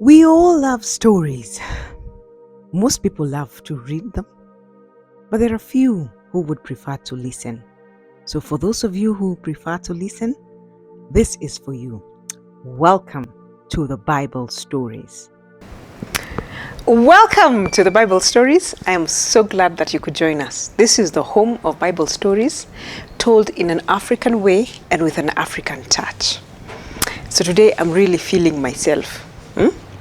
We all love stories. Most people love to read them, but there are few who would prefer to listen. So, for those of you who prefer to listen, this is for you. Welcome to the Bible Stories. Welcome to the Bible Stories. I am so glad that you could join us. This is the home of Bible stories told in an African way and with an African touch. So today I'm really feeling myself.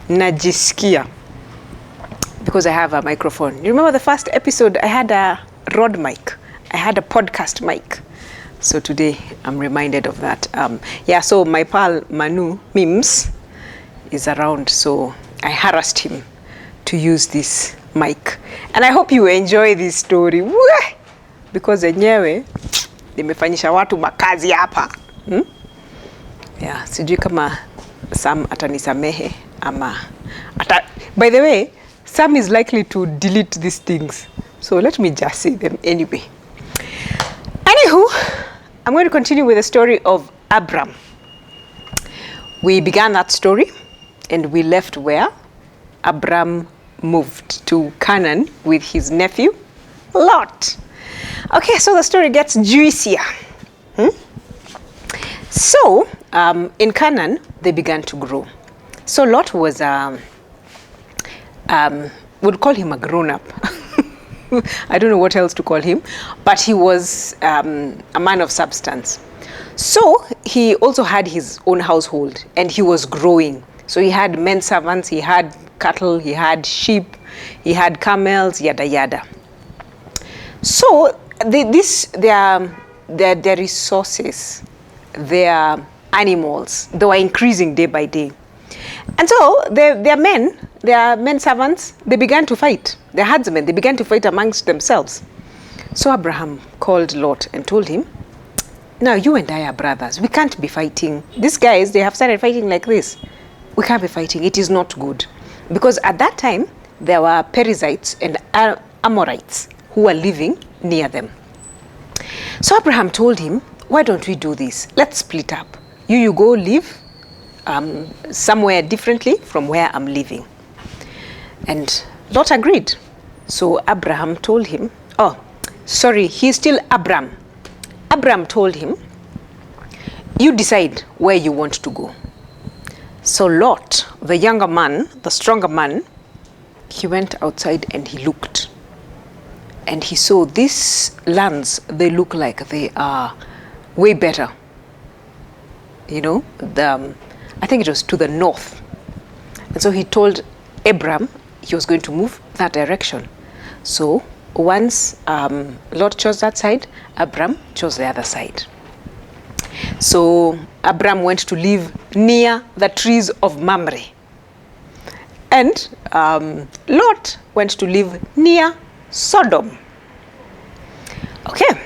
Najisikia. Because I have a microphone. You remember the first episode, I had a rod mic. I had a podcast mic. So today I'm reminded of that. So my pal Manu Mims is around, so I harassed him to use this mic. And I hope you enjoy this story. Wee! Because enyewe nimefanyisha watu makazi hapa. Sijui kama Sam atanisamehe ama by the way, Sam is likely to delete these things. So let me just say them anyway. Anywho, I'm going to continue with the story of Abram. We began that story and we left where Abram moved to Canaan with his nephew, Lot. Okay, so the story gets juicier. So, in Canaan, they began to grow. So Lot was, would call him a grown-up. I don't know what else to call him, but he was a man of substance. So he also had his own household and he was growing. So he had men servants, he had cattle, he had sheep, he had camels, yada yada. So their resources, their animals, they were increasing day by day. And so their men servants, they began to fight. Their herdsmen, they began to fight amongst themselves. So Abraham called Lot and told him, now you and I are brothers. We can't be fighting. These guys, they have started fighting like this. We can't be fighting. It is not good. Because at that time, there were Perizzites and Amorites who were living near them. So Abraham told him, why don't we do this? Let's split up. You go live somewhere differently from where I'm living. And Lot agreed. So Abraham told him, he's still Abram. Abram told him, you decide where you want to go. So Lot, the younger man, the stronger man, he went outside and he looked. And he saw these lands, they look like they are way better. You know, I think it was to the north. And so he told Abram he was going to move that direction. So once Lot chose that side, Abram chose the other side. So Abram went to live near the trees of Mamre. And Lot went to live near Sodom. Okay.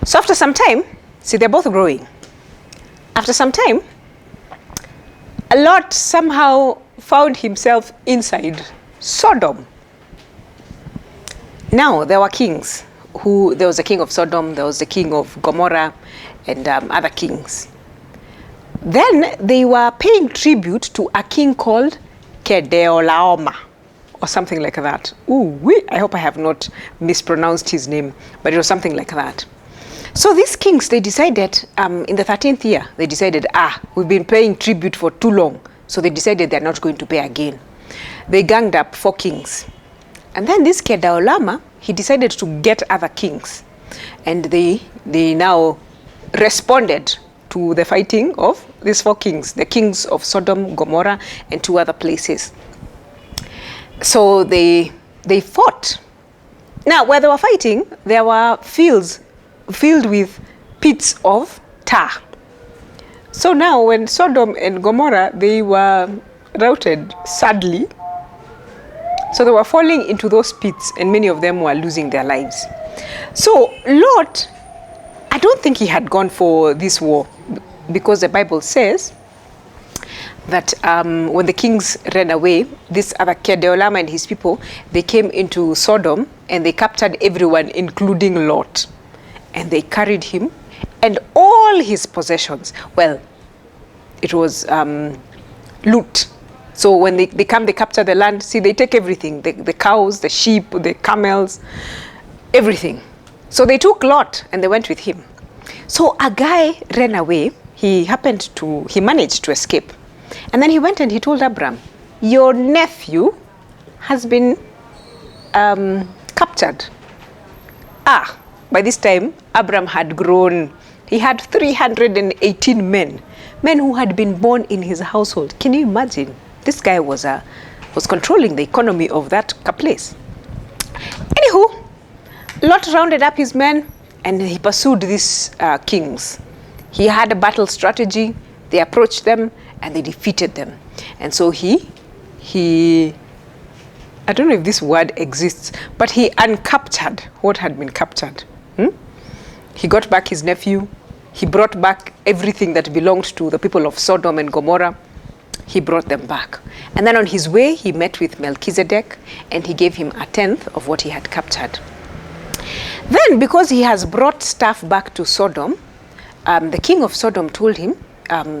So after some time, see, they're both growing. After some time, Lot somehow found himself inside Sodom. Now, there were kings. There was the king of Sodom, there was the king of Gomorrah, and other kings. Then they were paying tribute to a king called Kedorlaomer, or something like that. I hope I have not mispronounced his name, but it was something like that. So these kings, they decided, in the 13th year, they decided, we've been paying tribute for too long. So they decided they're not going to pay again. They ganged up 4 kings. And then this Kedorlaomer, he decided to get other kings. And they now responded to the fighting of these 4 kings, the kings of Sodom, Gomorrah, and 2 other places. So they fought. Now, where they were fighting, there were fields filled with pits of tar. So now when Sodom and Gomorrah, they were routed, sadly, so they were falling into those pits and many of them were losing their lives. So Lot, I don't think he had gone for this war, because the Bible says that when the kings ran away, this other Kedorlaomer and his people, they came into Sodom and they captured everyone, including Lot. And they carried him and all his possessions. Well, it was loot. So when they come, they capture the land. See, they take everything, the cows, the sheep, the camels, everything. So they took Lot and they went with him. So a guy ran away. He managed to escape. And then he went and he told Abram, your nephew has been captured. By this time, Abram had grown. He had 318 men who had been born in his household. Can you imagine? This guy was controlling the economy of that place. Anywho, Lot rounded up his men and he pursued these kings. He had a battle strategy. They approached them and they defeated them. And so he I don't know if this word exists, but he uncaptured what had been captured. He got back his nephew. He brought back everything that belonged to the people of Sodom and Gomorrah. He brought them back. And then on his way, he met with Melchizedek and he gave him a tenth of what he had captured. Then, because he has brought stuff back to Sodom, the king of Sodom told him,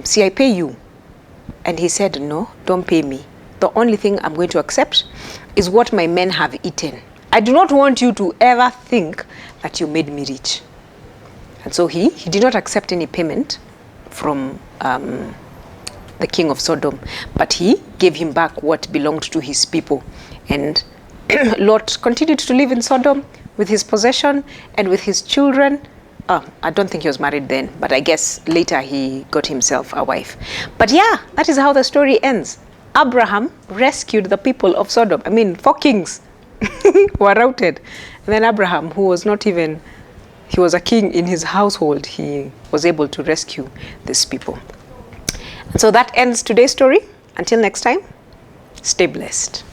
see, I pay you. And he said, no, don't pay me. The only thing I'm going to accept is what my men have eaten. I do not want you to ever think that you made me rich. And so he did not accept any payment from the king of Sodom, but he gave him back what belonged to his people. And Lot continued to live in Sodom with his possession and with his children. I don't think he was married then, but I guess later he got himself a wife. But yeah, that is how the story ends. Abraham rescued the people of Sodom. 4 kings were routed. And then Abraham, who was not even, he was a king in his household, he was able to rescue these people. And so that ends today's story. Until next time, stay blessed.